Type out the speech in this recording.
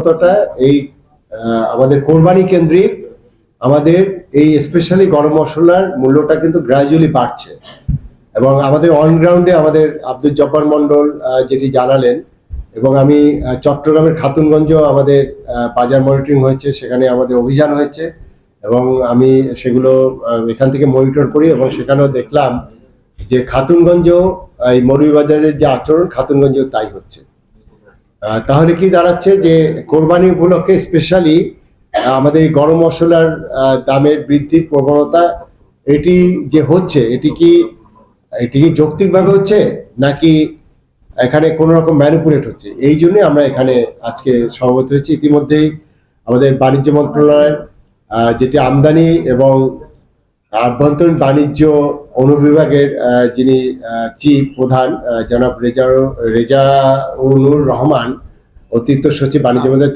কতটা এই আমাদের কোরবানি কেন্দ্রিক আমাদের এই স্পেশালি গরম মশলার মূল্যটা কিন্তু গ্র্যাজুয়ালি বাড়ছে এবং আমাদের অন গ্রাউন্ডে আমাদের আব্দুল জব্বার মন্ডল যেটি জানালেন এবং আমি চট্টগ্রামের খাতুনগঞ্জ আমাদের বাজার মনিটরিং হয়েছে, সেখানে আমাদের অভিযান হয়েছে এবং আমি সেগুলো এখান থেকে মনিটর করি এবং সেখানেও দেখলাম যে খাতুনগঞ্জ এই মৌলভীবাজারের যে আচরণ খাতুনগঞ্জেও তাই হচ্ছে। তাহলে কি দাঁড়াচ্ছে যে কোরবানি উপলক্ষে স্পেশালি আমাদের গরম মশলার দামের বৃদ্ধির প্রবণতা এটি যে হচ্ছে এটি কি যৌক্তিকভাবে হচ্ছে নাকি এখানে কোনো রকম ম্যানিপুলেট হচ্ছে? এই জন্য আমরা এখানে আজকে সমবেত হয়েছি। ইতিমধ্যেই আমাদের বাণিজ্য মন্ত্রণালয় যেটি আমদানি এবং আভ্যন্তরীণ বাণিজ্য অনুবিভাগের যিনি চিফ প্রধান জনাব রেজাউনুর রহমান, অতিরিক্ত সচিব বাণিজ্য মন্ত্রণালয়